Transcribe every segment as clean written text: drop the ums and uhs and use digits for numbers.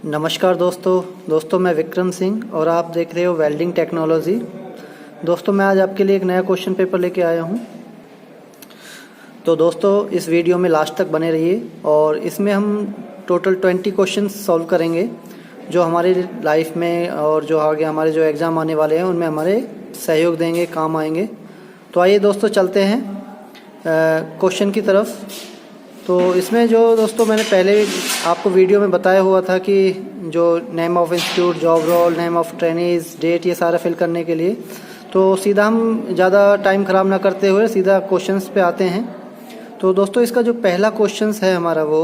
नमस्कार दोस्तों मैं विक्रम सिंह और आप देख रहे हो वेल्डिंग टेक्नोलॉजी। दोस्तों मैं आज आपके लिए एक नया क्वेश्चन पेपर लेके आया हूं। तो दोस्तों इस वीडियो में लास्ट तक बने रहिए और इसमें हम टोटल 20 क्वेश्चन सॉल्व करेंगे जो हमारे लाइफ में और जो आगे हमारे जो एग्ज़ाम आने वाले हैं उनमें हमारे सहयोग देंगे, काम आएंगे। तो आइए दोस्तों चलते हैं क्वेश्चन की तरफ। तो इसमें जो दोस्तों मैंने पहले आपको वीडियो में बताया हुआ था कि जो name of institute, job role, name of trainees, date, ये सारा फिल करने के लिए, तो सीधा हम ज़्यादा टाइम ख़राब ना करते हुए सीधा क्वेश्चंस पे आते हैं। तो दोस्तों इसका जो पहला क्वेश्चंस है हमारा वो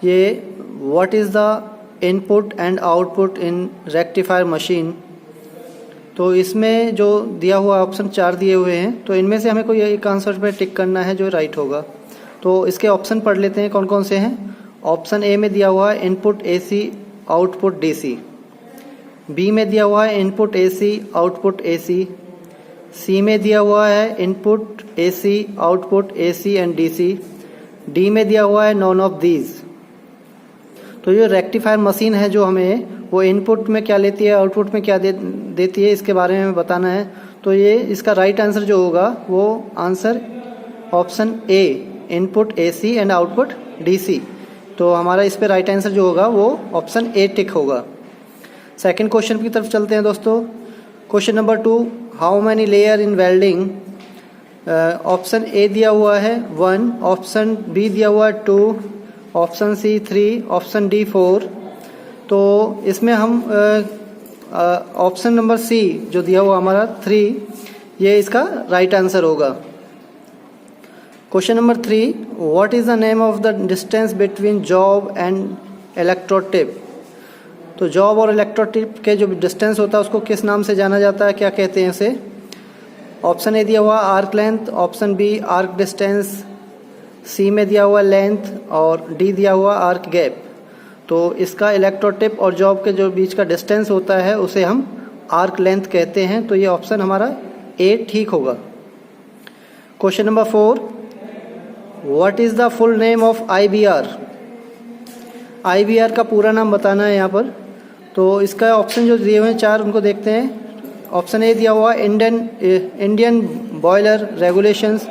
ये what is the input and output in rectifier machine. तो इसमें जो दिया हुआ ऑप्शन 4 दिए हुए हैं, तो इनमें से हमें कोई एक आंसर पे टिक करना है जो राइट होगा। तो इसके ऑप्शन पढ़ लेते हैं कौन कौन से हैं। ऑप्शन ए में दिया हुआ है input AC output DC, B में दिया हुआ है input AC output AC, C में दिया हुआ है input AC output AC and DC, D में दिया हुआ है नॉन ऑफ दीज। तो ये रेक्टिफायर मशीन है जो हमें वो इनपुट में क्या लेती है, आउटपुट में क्या देती है, इसके बारे में बताना है। तो ये इसका राइट आंसर जो होगा वो answer option A, input AC and output DC. तो हमारा इस पे राइट आंसर जो होगा वो ऑप्शन ए टिक होगा। सेकंड क्वेश्चन की तरफ चलते हैं दोस्तों। Question number 2, how many layer in welding. Option A दिया हुआ है 1, ऑप्शन बी दिया हुआ है 2, ऑप्शन सी 3, ऑप्शन डी 4। तो इसमें हम ऑप्शन नंबर सी जो दिया हुआ हमारा 3, ये इसका राइट आंसर होगा। Question number 3, what is the name of the distance between job and electrode tip. तो जॉब और इलेक्ट्रोड टिप के जो डिस्टेंस होता है उसको किस नाम से जाना जाता है, क्या कहते हैं इसे। ऑप्शन ए दिया हुआ arc length, option B arc distance, C में दिया हुआ लेंथ और डी दिया हुआ आर्क गैप। तो इसका इलेक्ट्रोड टिप और जॉब के जो बीच का डिस्टेंस होता है उसे हम आर्क लेंथ कहते हैं। तो ये ऑप्शन हमारा ए ठीक होगा। Question number 4, what is the full name of IBR। IBR का पूरा नाम बताना है यहाँ पर। तो इसका ऑप्शन जो दिए हुए हैं 4 उनको देखते हैं। ऑप्शन ए दिया हुआ इंडियन बॉयलर रेगुलेशंस,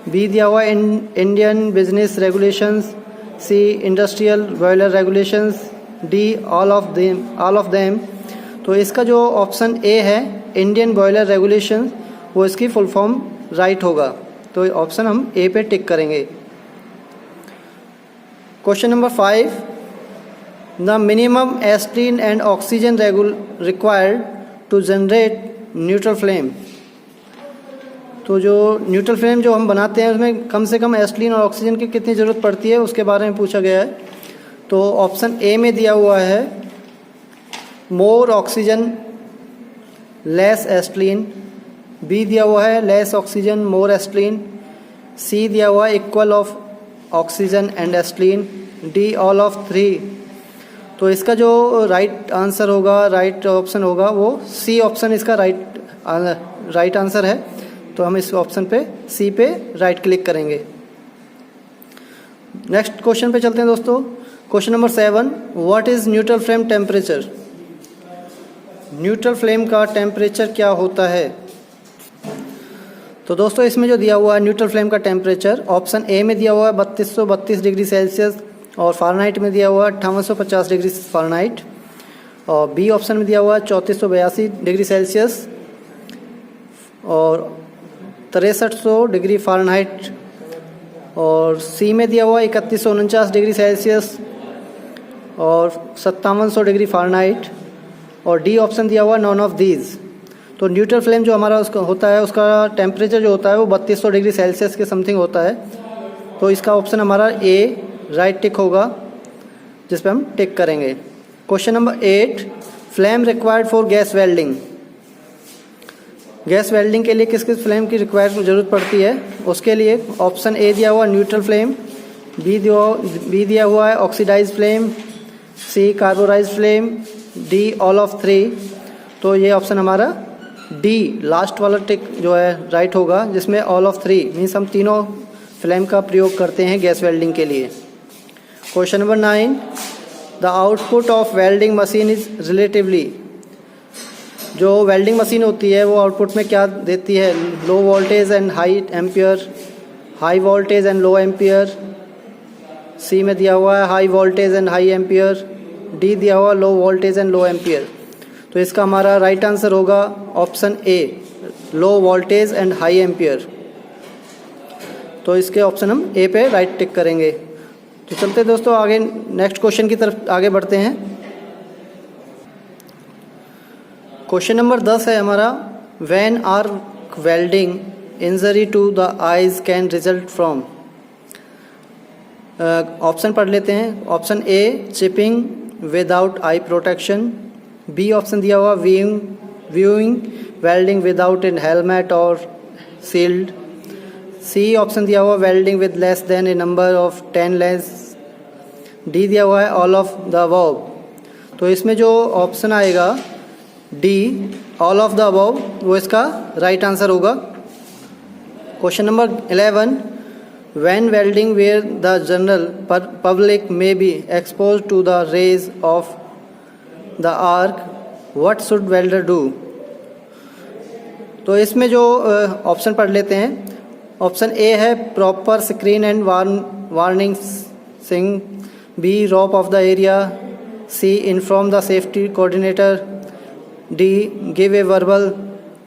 बी दिया हुआ Indian business regulations, C industrial boiler regulations, D all of them. तो इसका जो ऑप्शन ए है इंडियन बॉयलर रेगुलेशंस, वो इसकी फुल फॉर्म राइट होगा। तो ऑप्शन हम ए पे टिक करेंगे। Question number 5, the minimum acetylene and oxygen required to generate neutral flame. तो जो न्यूट्रल फ्लेम जो हम बनाते हैं उसमें कम से कम एस्टीन और ऑक्सीजन की कितनी ज़रूरत पड़ती है उसके बारे में पूछा गया है। तो ऑप्शन ए में दिया हुआ है मोर ऑक्सीजन लेस एस्टीन, बी दिया हुआ है लेस ऑक्सीजन मोर एस्टीन, सी दिया हुआ है equal of oxygen and acetylene, D all of 3। तो इसका जो राइट आंसर होगा, राइट ऑप्शन होगा वो सी ऑप्शन इसका राइट आंसर है। तो हम इस ऑप्शन पे सी पे राइट क्लिक करेंगे। नेक्स्ट क्वेश्चन पे चलते हैं दोस्तों। Question number 7, what is neutral flame temperature. Neutral flame का टेम्परेचर क्या होता है। तो दोस्तों इसमें जो दिया हुआ है न्यूट्रल फ्लेम का टेम्परेचर, ऑप्शन ए में दिया हुआ है 3232 डिग्री सेल्सियस और फ़ारेनहाइट में दिया हुआ है 5850 डिग्री फ़ारेनहाइट, और बी ऑप्शन में दिया हुआ है 3482 डिग्री सेल्सियस और 6300 डिग्री फ़ारेनहाइट, और सी में दिया हुआ है 3149 डिग्री सेल्सियस और 5700 डिग्री फ़ारेनहाइट, और डी ऑप्शन दिया हुआ है नॉन ऑफ दीज। तो न्यूट्रल फ्लेम जो हमारा उसका होता है उसका टेम्परेचर जो होता है वो 3200 डिग्री सेल्सियस के समथिंग होता है। तो इसका ऑप्शन हमारा ए राइट टिक होगा जिस पे हम टिक करेंगे। Question number 8, flame required for gas welding. Gas welding के लिए किस किस फ्लेम की ज़रूरत पड़ती है उसके लिए ऑप्शन ए दिया हुआ न्यूट्रल फ्लेम, बी दिया हुआ है oxidize flame, C carburize flame, D all of 3। तो ये ऑप्शन हमारा डी लास्ट वाला टिक जो है राइट होगा जिसमें ऑल ऑफ 3 मीन्स हम तीनों फ्लेम का प्रयोग करते हैं गैस वेल्डिंग के लिए। Question number 9, the output of welding machine is relatively, जो वेल्डिंग मशीन होती है वो आउटपुट में क्या देती है, low voltage and high ampere, high voltage and low ampere. C में दिया हुआ है high voltage and high ampere, D दिया हुआ low voltage and low ampere. तो इसका हमारा राइट आंसर होगा option A, low voltage and high ampere. तो इसके ऑप्शन हम ए पे राइट टिक करेंगे। तो चलते दोस्तों आगे नेक्स्ट क्वेश्चन की तरफ आगे बढ़ते हैं। क्वेश्चन नंबर 10 है हमारा, when arc welding injury to the eyes can result from. Option पढ़ लेते हैं। Option A chipping without eye protection, B option दिया हुआ viewing welding without in helmet और शील्ड, सी ऑप्शन दिया हुआ welding with less than a number of 10 lens, D दिया हुआ है ऑल ऑफ द अबव। तो इसमें जो ऑप्शन आएगा D, all of the above, वो इसका राइट आंसर होगा। Question number 11, when welding where the general public may be exposed to the rays of the arc, what should welder do। तो इसमें जो ऑप्शन पढ़ लेते हैं। ऑप्शन ए है प्रॉपर स्क्रीन एंड वार्निंग सिंग, B rope off the area, C inform the safety coordinator, D give a verbal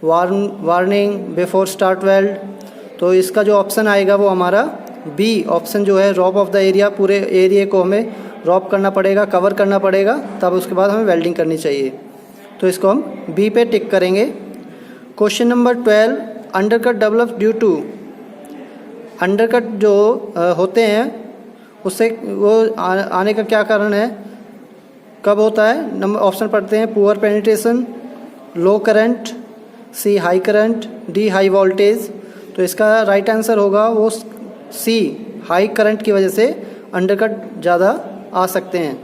warning before start weld. तो इसका जो ऑप्शन आएगा वो हमारा बी ऑप्शन जो है, रॉप ऑफ द एरिया, पूरे एरिया को हमें रॉप करना पड़ेगा, कवर करना पड़ेगा, तब उसके बाद हमें वेल्डिंग करनी चाहिए। तो इसको हम बी पे टिक करेंगे। Question number 12, undercut develop due to. Undercut जो होते हैं उससे वो आने का क्या कारण है, कब होता है। नंबर ऑप्शन पढ़ते हैं, poor penetration, low current, C high current, D high voltage. तो इसका राइट आंसर होगा वो सी, हाई करंट की वजह से अंडरकट ज़्यादा आ सकते हैं।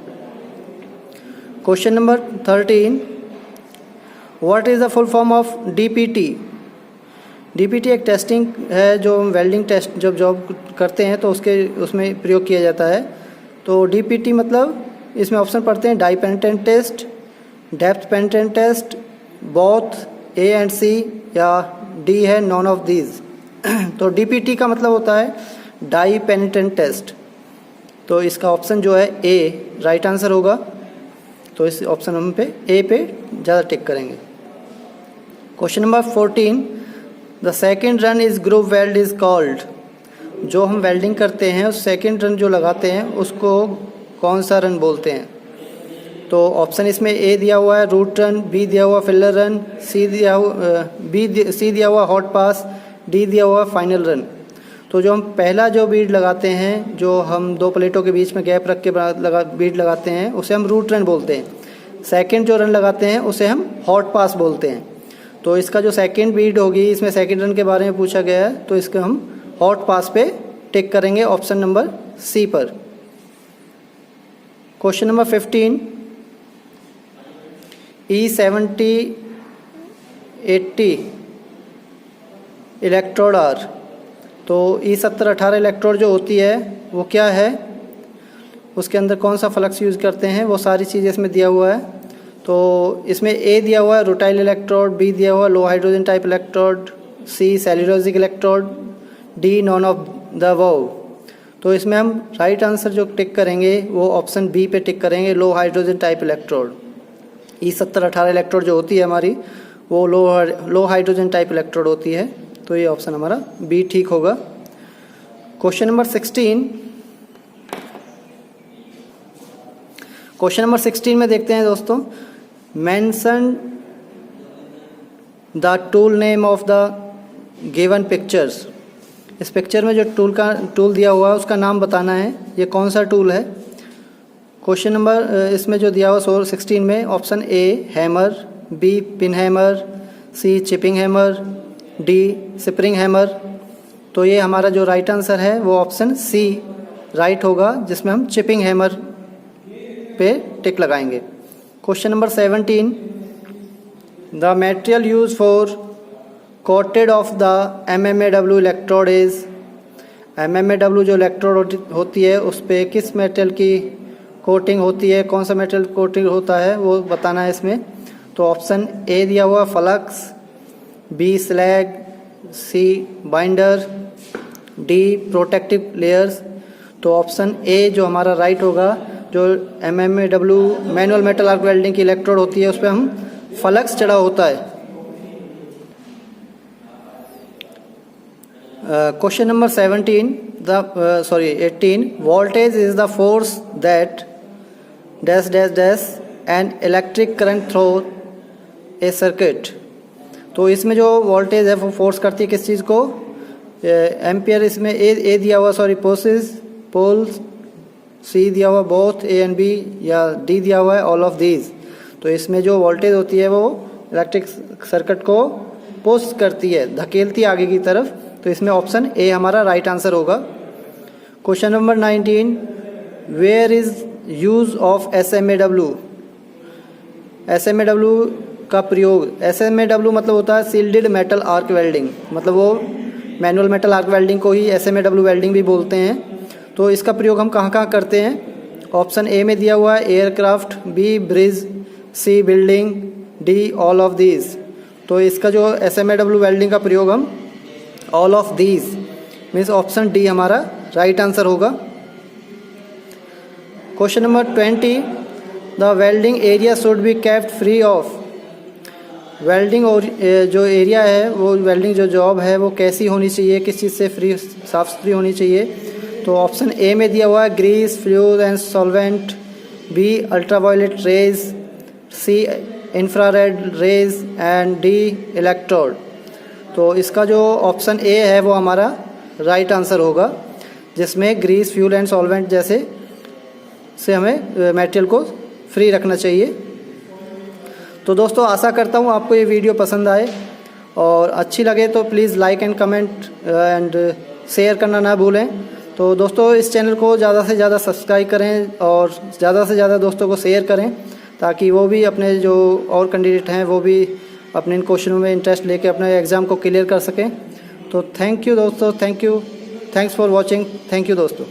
Question number 13, what is the full form of DPT. DPT एक टेस्टिंग है जो वेल्डिंग टेस्ट जब जॉब करते हैं तो उसमें प्रयोग किया जाता है। तो डीपीटी मतलब इसमें ऑप्शन पढ़ते हैं, dye penetrant test, depth penetrant test, both A and C, या डी है नॉन ऑफ दीज। तो डीपीटी का मतलब होता है डाई पेनिट्रेंट टेस्ट। तो इसका ऑप्शन जो है ए राइट आंसर होगा। तो इस ऑप्शन हम पे ए पे ज़्यादा टिक करेंगे। Question number 14, the second run is group weld is called. जो हम वेल्डिंग करते हैं उस सेकेंड रन जो लगाते हैं उसको कौन सा रन बोलते हैं। तो ऑप्शन इसमें ए दिया हुआ है रूट रन, बी दिया हुआ फिलर रन, सी दिया हुआ हॉट पास, डी दिया हुआ फाइनल रन। तो जो हम पहला जो बीड लगाते हैं, जो हम दो प्लेटों के बीच में गैप रख के बीड लगाते हैं, उसे हम रूट रन बोलते हैं। सेकंड जो रन लगाते हैं उसे हम हॉट पास बोलते हैं। तो इसका जो सेकंड बीड होगी, इसमें सेकंड रन के बारे में पूछा गया है, तो इसका हम हॉट पास पे टिक करेंगे ऑप्शन नंबर सी पर। Question number 15, E70 80 electrode are. तो E70 18 इलेक्ट्रोड जो होती है वो क्या है, उसके अंदर कौन सा फ्लक्स यूज़ करते हैं, वो सारी चीज़ें इसमें दिया हुआ है। तो इसमें ए दिया हुआ है रोटाइल इलेक्ट्रोड, बी दिया हुआ low hydrogen type electrode, C cellulosic electrode, D none of the above. तो इसमें हम राइट आंसर जो टिक करेंगे वो ऑप्शन बी पे टिक करेंगे, low hydrogen type electrode. E70 18 electrode जो होती है हमारी वो लो हाइड्रोजन टाइप इलेक्ट्रोड होती है। तो ये ऑप्शन हमारा बी ठीक होगा। क्वेश्चन नंबर 16, क्वेश्चन नंबर 16 में देखते हैं दोस्तों, mention the tool name of the given pictures. इस पिक्चर में जो टूल दिया हुआ है उसका नाम बताना है, ये कौन सा टूल है। क्वेश्चन नंबर इसमें जो दिया हुआ 16 में option A hammer, B pin hammer, C chipping hammer, D spring hammer. तो ये हमारा जो राइट आंसर है वो ऑप्शन सी राइट होगा, जिसमें हम चिपिंग हैमर पे टिक लगाएंगे। Question number 17, the material use for coated of the MMAW electrode is. MMAW जो इलेक्ट्रोड होती है उस पर किस मेटल की कोटिंग होती है, कौन सा मेटल कोटिंग होता है वो बताना है इसमें। तो ऑप्शन ए दिया हुआ फ्लक्स, बी स्लैग, सी बाइंडर, डी प्रोटेक्टिव लेयर्स। तो ऑप्शन ए जो हमारा राइट होगा, जो MMAW manual metal arc welding की इलेक्ट्रोड होती है उस पर हम फ्लक्स चढ़ा होता है। Question number 18, voltage is the force that dash dash dash an electric current through a circuit. तो इसमें जो वोल्टेज है वो फोर्स करती है किस चीज़ को, एम्पियर। इसमें ए दिया हुआ पोल्स, सी दिया हुआ बोथ ए एंड बी, या डी दिया हुआ है ऑल ऑफ दीज। तो इसमें जो वोल्टेज होती है वो इलेक्ट्रिक सर्किट को पुश करती है, धकेलती है आगे की तरफ। तो इसमें ऑप्शन ए हमारा राइट आंसर होगा। Question number 19, where is use of SMAW। SMAW का प्रयोग, SMAW मतलब होता है सील्डेड मेटल आर्क वेल्डिंग, मतलब वो मैनुअल मेटल आर्क वेल्डिंग को ही SMAW वेल्डिंग भी बोलते हैं। तो इसका प्रयोग हम कहाँ कहाँ करते हैं। ऑप्शन ए में दिया हुआ है aircraft, B bridge, C building, D all of these. तो इसका जो SMAW वेल्डिंग का प्रयोग हम all of these means option D हमारा राइट आंसर होगा। Question number 20, the welding area should be kept free of. Welding और जो एरिया है वो वेल्डिंग जो जॉब है वो कैसी होनी चाहिए, किस चीज़ से फ्री, साफ सुथरी होनी चाहिए। तो ऑप्शन ए में दिया हुआ है grease, fluid and solvent, B ultraviolet rays, C infrared rays and D electrode. तो इसका जो ऑप्शन ए है वो हमारा राइट आंसर होगा, जिसमें ग्रीस, फ्यूल एंड सॉल्वेंट जैसे से हमें मटेरियल को फ्री रखना चाहिए। तो दोस्तों आशा करता हूँ आपको ये वीडियो पसंद आए, और अच्छी लगे तो please like and comment and share करना ना भूलें। तो दोस्तों इस चैनल को ज़्यादा से ज़्यादा सब्सक्राइब करें और ज़्यादा से ज़्यादा दोस्तों को शेयर करें, ताकि वो भी अपने जो और कैंडिडेट हैं वो भी अपने इन क्वेश्चनों में इंटरेस्ट लेके अपने एग्ज़ाम को क्लियर कर सकें। तो थैंक यू दोस्तों, thanks for watching, thank you दोस्तों।